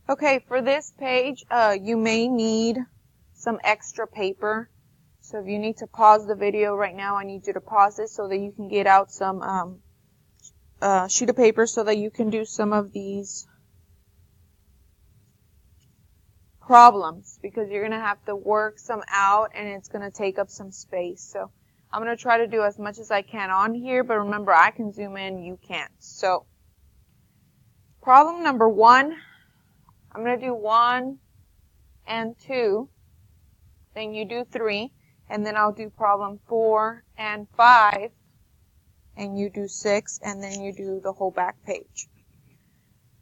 Okay, for this page, you may need some extra paper. So if you need to pause the video right now, I need you to pause it so that you can get out some sheet of paper so that you can do some of these problems, because you're going to have to work some out and it's going to take up some space. So I'm going to try to do as much as I can on here, but remember, I can zoom in, you can't. So problem number 1, I'm going to do 1 and 2, then you do 3, and then I'll do problem 4 and 5, and you do 6, and then you do the whole back page.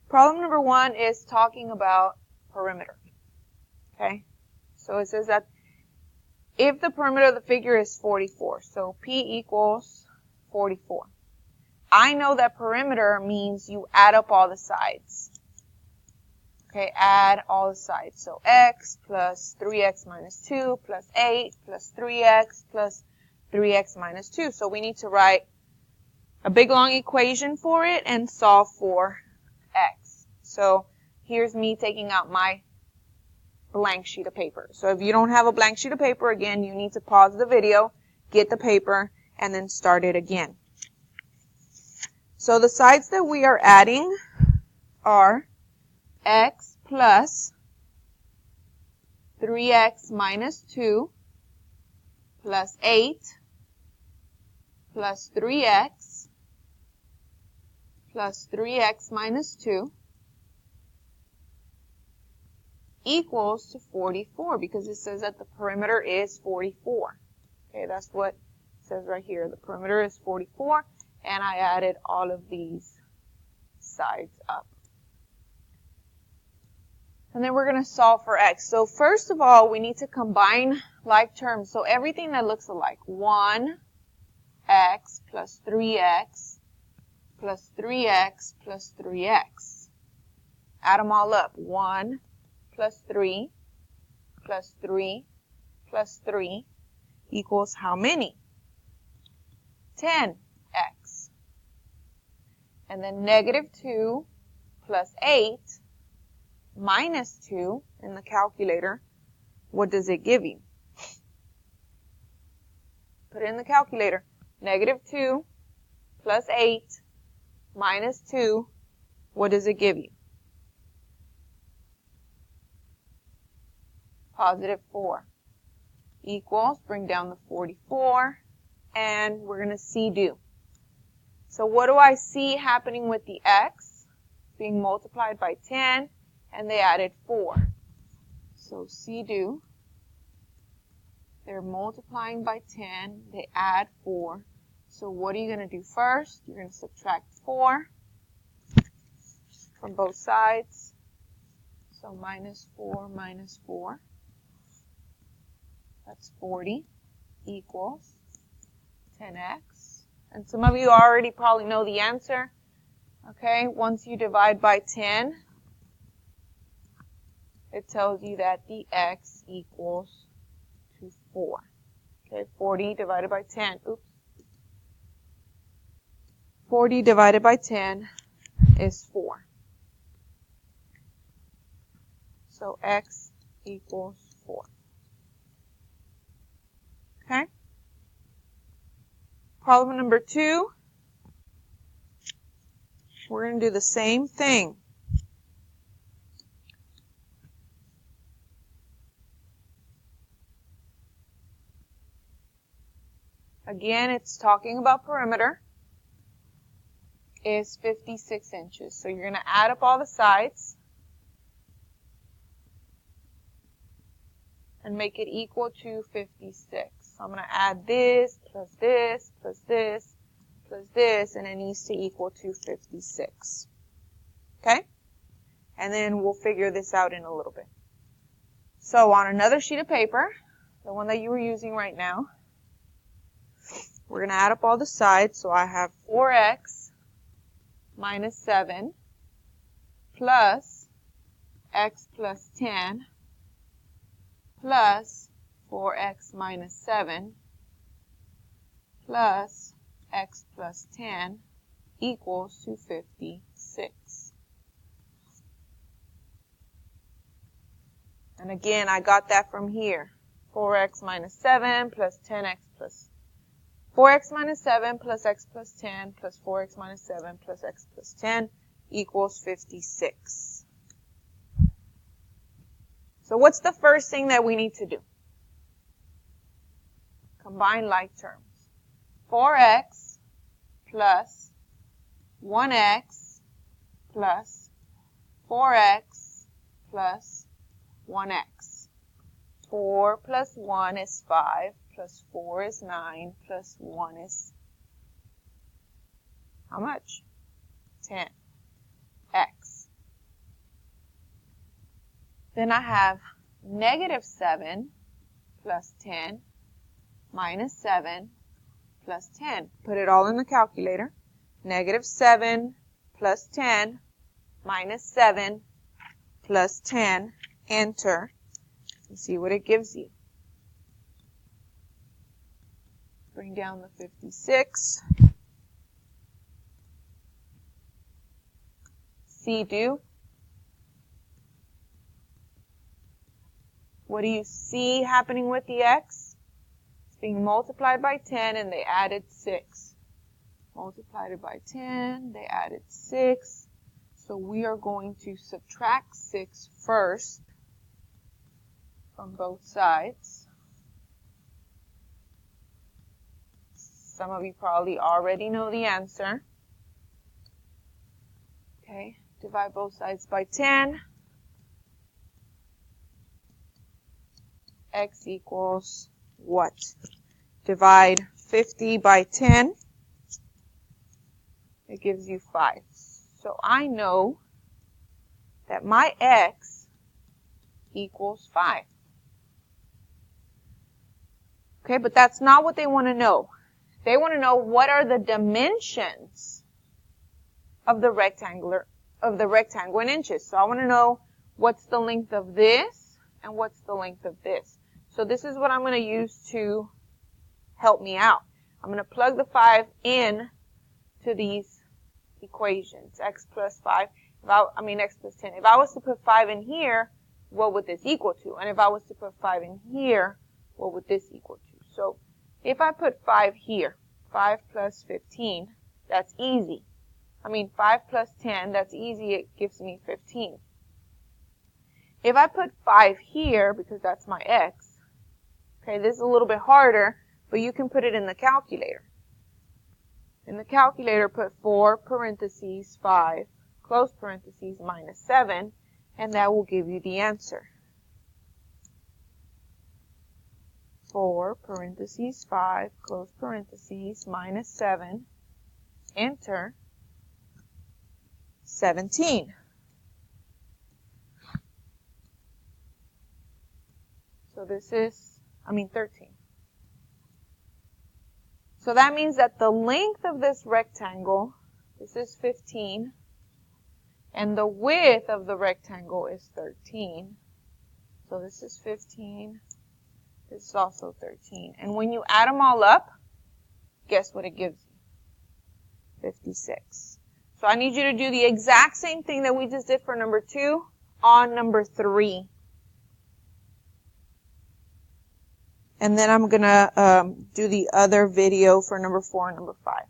Problem number 1 is talking about perimeter. Okay, so it says that if the perimeter of the figure is 44, so P equals 44. I know that perimeter means you add up all the sides. Okay, add all the sides. So x plus 3x minus 2 plus 8 plus 3x plus 3x minus 2. So we need to write a big long equation for it and solve for x. So here's me taking out my blank sheet of paper. So if you don't have a blank sheet of paper, again, you need to pause the video, get the paper, and then start it again. So the sides that we are adding are x plus 3x minus 2 plus 8 plus 3x plus 3x minus 2 equals to 44, because it says that the perimeter is 44. Okay, that's what it says right here. The perimeter is 44, and I added all of these sides up. And then we're going to solve for x. So first of all, we need to combine like terms. So everything that looks alike. 1x plus 3x plus 3x plus 3x. Add them all up. 1 plus 3 plus 3 plus 3 equals how many? 10x. And then negative 2 plus 8 minus 2 in the calculator, what does it give you? Put it in the calculator. Negative 2 plus 8 minus 2, what does it give you? Positive 4 equals, bring down the 44, and we're going to see do. So what do I see happening with the x? Being multiplied by 10, and they added 4. So see do. They're multiplying by 10, they add 4. So what are you going to do first? You're going to subtract 4 from both sides. So minus 4 minus 4. That's 40 equals 10x. And some of you already probably know the answer. Okay, once you divide by 10, it tells you that the x equals to 4. Okay, 40 divided by 10. Oops. 40 divided by 10 is 4. So x equals 4. Okay? Problem number 2. We're going to do the same thing. Again, it's talking about perimeter is 56 inches. So you're going to add up all the sides and make it equal to 56. So I'm going to add this, plus this, plus this, plus this, and it needs to equal to 56. Okay? And then we'll figure this out in a little bit. So on another sheet of paper, the one that you were using right now, we're going to add up all the sides. So I have 4x minus 7 plus x plus 10 plus 4x minus 7 plus x plus 10 equals to 56. And again, I got that from here. 4x minus 7 plus 10x plus 4x minus 7 plus x plus 10 plus 4x minus 7 plus x plus 10 equals 56. So what's the first thing that we need to do? Combine like terms. 4x plus 1x plus 4x plus 1x. 4 plus 1 is 5, plus 4 is 9, plus 1 is how much? 10. X. Then I have negative 7 plus 10 minus 7 plus 10. Put it all in the calculator. Negative 7 plus 10 minus 7 plus 10. Enter. And see what it gives you. Bring down the 56. See do. What do you see happening with the x? It's being multiplied by 10 and they added 6. Multiplied it by 10, they added 6. So we are going to subtract 6 first from both sides. Some of you probably already know the answer. Okay, divide both sides by 10. X equals what? Divide 50 by 10. It gives you 5. So I know that my x equals 5. Okay, but that's not what they want to know. They want to know what are the dimensions of the rectangle in inches. So I want to know what's the length of this and what's the length of this. So this is what I'm going to use to help me out. I'm going to plug the 5 in to these equations. X plus 5, x plus 10. If I was to put 5 in here, what would this equal to? And if I was to put 5 in here, what would this equal to? So if I put 5 here, 5 plus 15, that's easy. 5 plus 10, that's easy. It gives me 15. If I put 5 here, because that's my x, okay, this is a little bit harder, but you can put it in the calculator. In the calculator, put 4 parentheses 5, close parentheses, minus 7, and that will give you the answer. 4 parentheses 5, close parentheses, minus 7, enter, 17. So this is, 13. So that means that the length of this rectangle, this is 15, and the width of the rectangle is 13. So this is 15, this is also 13. And when you add them all up, guess what it gives you? 56. So I need you to do the exact same thing that we just did for number 2 on number 3. And then I'm going to do the other video for number 4 and number 5.